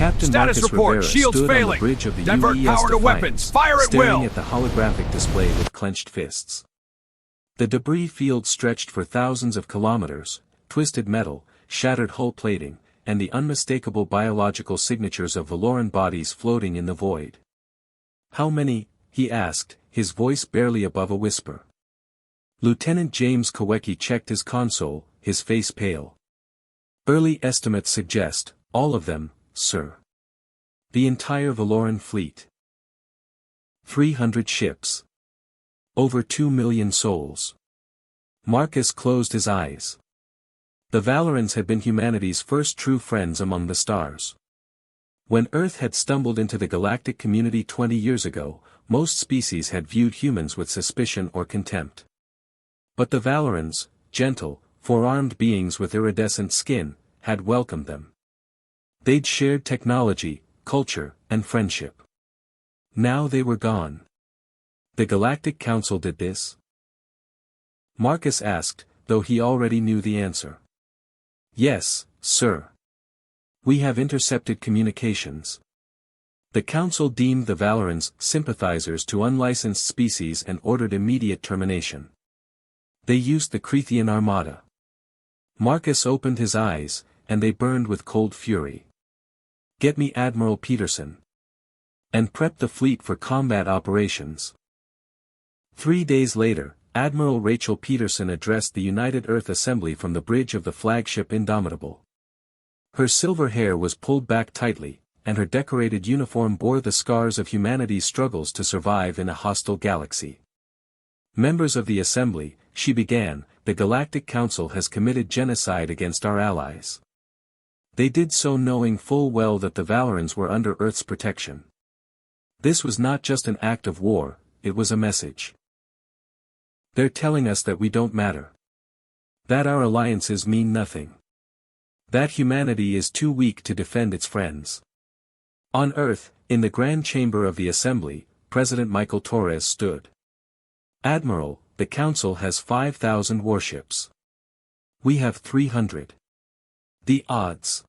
Captain Status Marcus report. Rivera Shields stood failing. on the bridge of the Divert UES power to Defiance, weapons. Fire at staring will. at the holographic display with clenched fists. The debris field stretched for thousands of kilometers, twisted metal, shattered hull plating, and the unmistakable biological signatures of Valoran bodies floating in the void. "How many?" he asked, his voice barely above a whisper. Lieutenant James Kowecki checked his console, his face pale. "Early estimates suggest, all of them, sir. The entire Valoran fleet. 300 ships. Over 2 million souls." Marcus closed his eyes. The Valorans had been humanity's first true friends among the stars. When Earth had stumbled into the galactic community 20 years ago, most species had viewed humans with suspicion or contempt. But the Valorans, gentle, four-armed beings with iridescent skin, had welcomed them. They'd shared technology, culture, and friendship. Now they were gone. The Galactic Council did this? Marcus asked, though he already knew the answer. "Yes, sir. We have intercepted communications." The Council deemed the Valorans sympathizers to unlicensed species and ordered immediate termination. They used the Crethean Armada. Marcus opened his eyes, and they burned with cold fury. "Get me Admiral Peterson. And prep the fleet for combat operations." 3 days later, Admiral Rachel Peterson addressed the United Earth Assembly from the bridge of the flagship Indomitable. Her silver hair was pulled back tightly, and her decorated uniform bore the scars of humanity's struggles to survive in a hostile galaxy. "Members of the Assembly," she began, "the Galactic Council has committed genocide against our allies. They did so knowing full well that the Valorans were under Earth's protection. This was not just an act of war, it was a message. They're telling us that we don't matter. That our alliances mean nothing. That humanity is too weak to defend its friends." On Earth, in the Grand Chamber of the Assembly, President Michael Torres stood. "Admiral, the Council has 5,000 warships. We have 300. The odds."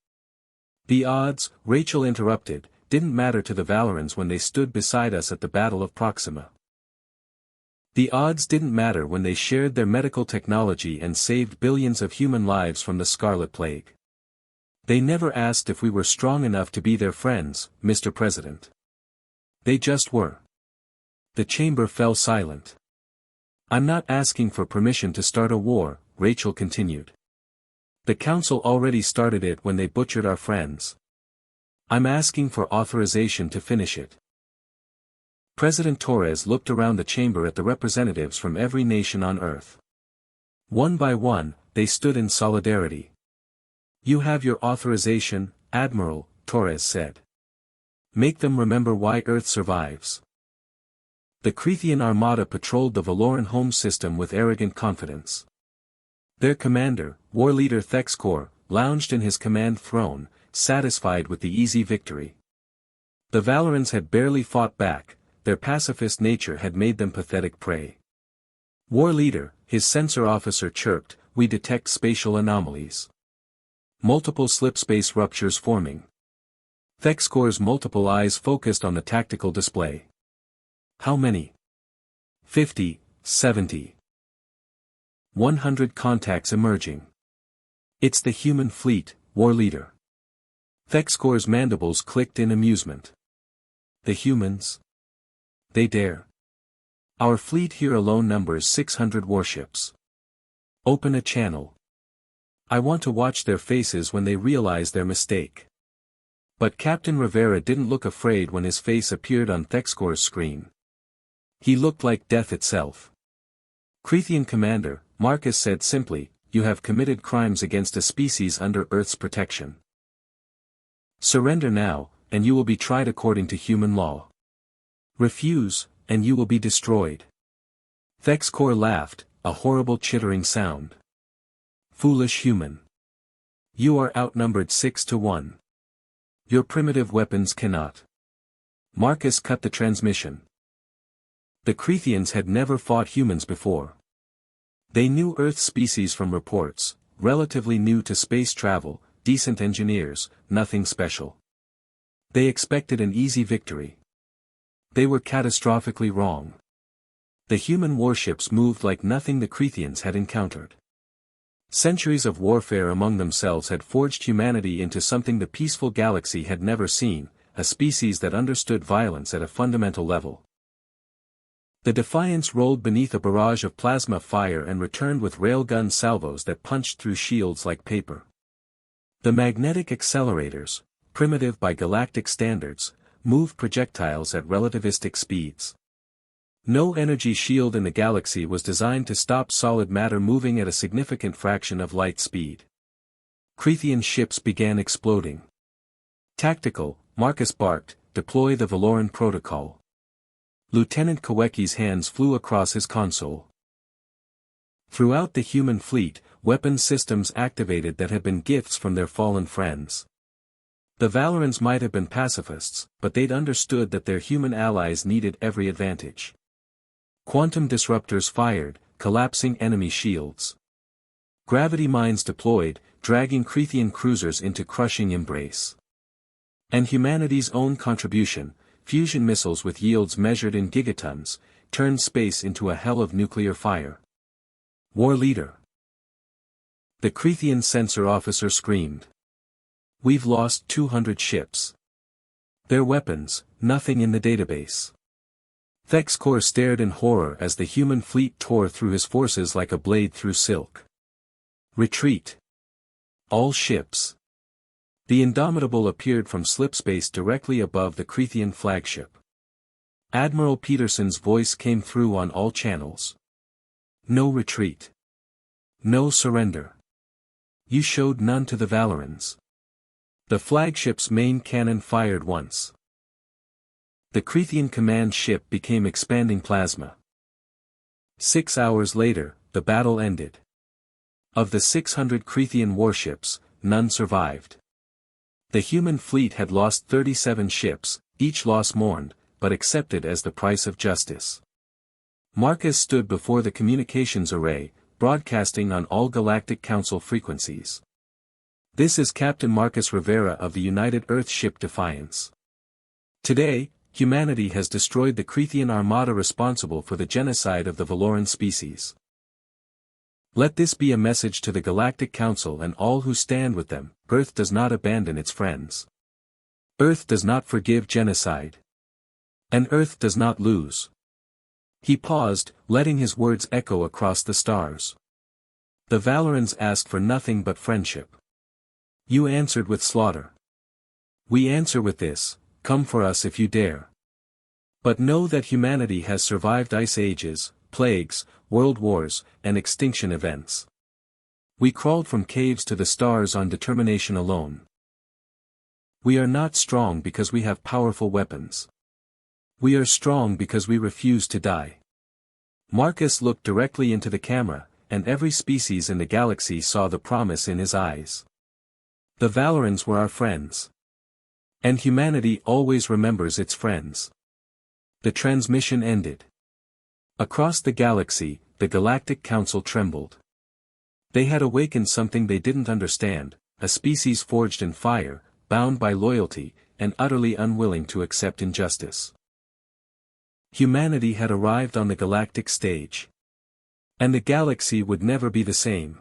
"The odds," Rachel interrupted, "didn't matter to the Valorans when they stood beside us at the Battle of Proxima. The odds didn't matter when they shared their medical technology and saved billions of human lives from the Scarlet Plague. They never asked if we were strong enough to be their friends, Mr. President. They just were." The chamber fell silent. "I'm not asking for permission to start a war," Rachel continued. "The Council already started it when they butchered our friends. I'm asking for authorization to finish it." President Torres looked around the chamber at the representatives from every nation on Earth. One by one, they stood in solidarity. "You have your authorization, Admiral," Torres said. "Make them remember why Earth survives." The Crethean Armada patrolled the Valoran home system with arrogant confidence. Their commander, war leader Thexkor, lounged in his command throne, satisfied with the easy victory. The Valorans had barely fought back, their pacifist nature had made them pathetic prey. "War leader," his sensor officer chirped, "we detect spatial anomalies. Multiple slipspace ruptures forming." Thexkor's multiple eyes focused on the tactical display. "How many?" 50, 70. 100 contacts emerging. It's the human fleet, war leader. Thexkor's mandibles clicked in amusement. "The humans? They dare. Our fleet here alone numbers 600 warships. Open a channel. I want to watch their faces when they realize their mistake." But Captain Rivera didn't look afraid when his face appeared on Thexkor's screen. He looked like death itself. "Crethean Commander," Marcus said simply, "you have committed crimes against a species under Earth's protection. Surrender now, and you will be tried according to human law. Refuse, and you will be destroyed." Thexkor laughed, a horrible chittering sound. "Foolish human. You are outnumbered 6-1. Your primitive weapons cannot." Marcus cut the transmission. The Cretheans had never fought humans before. They knew Earth species from reports, relatively new to space travel, decent engineers, nothing special. They expected an easy victory. They were catastrophically wrong. The human warships moved like nothing the Crethians had encountered. Centuries of warfare among themselves had forged humanity into something the peaceful galaxy had never seen, a species that understood violence at a fundamental level. The Defiance rolled beneath a barrage of plasma fire and returned with railgun salvos that punched through shields like paper. The magnetic accelerators, primitive by galactic standards, moved projectiles at relativistic speeds. No energy shield in the galaxy was designed to stop solid matter moving at a significant fraction of light speed. Crethian ships began exploding. Tactical, Marcus barked, "Deploy the Valoran protocol." Lieutenant Kawecki's hands flew across his console. Throughout the human fleet, weapon systems activated that had been gifts from their fallen friends. The Valorans might have been pacifists, but they'd understood that their human allies needed every advantage. Quantum disruptors fired, collapsing enemy shields. Gravity mines deployed, dragging Crethian cruisers into crushing embrace. And humanity's own contribution, fusion missiles with yields measured in gigatons, turned space into a hell of nuclear fire. War leader. The Crethian sensor officer screamed. "We've lost 200 ships. Their weapons, nothing in the database." Thexkor stared in horror as the human fleet tore through his forces like a blade through silk. "Retreat. All ships." The Indomitable appeared from slipspace directly above the Crethian flagship. Admiral Peterson's voice came through on all channels. "No retreat. No surrender. You showed none to the Valorans." The flagship's main cannon fired once. The Crethian command ship became expanding plasma. 6 hours later, the battle ended. Of the 600 Crethian warships, none survived. The human fleet had lost 37 ships, each loss mourned, but accepted as the price of justice. Marcus stood before the communications array, broadcasting on all Galactic Council frequencies. "This is Captain Marcus Rivera of the United Earth ship Defiance. Today, humanity has destroyed the Crethian armada responsible for the genocide of the Valoran species. Let this be a message to the Galactic Council and all who stand with them: Earth does not abandon its friends. Earth does not forgive genocide. And Earth does not lose." He paused, letting his words echo across the stars. "The Valorans ask for nothing but friendship. You answered with slaughter. We answer with this: come for us if you dare. But know that humanity has survived ice ages, plagues, world wars, and extinction events. We crawled from caves to the stars on determination alone. We are not strong because we have powerful weapons. We are strong because we refuse to die." Marcus looked directly into the camera, and every species in the galaxy saw the promise in his eyes. The Valorans were our friends. And humanity always remembers its friends. The transmission ended. Across the galaxy, the Galactic Council trembled. They had awakened something they didn't understand, a species forged in fire, bound by loyalty, and utterly unwilling to accept injustice. Humanity had arrived on the galactic stage. And the galaxy would never be the same.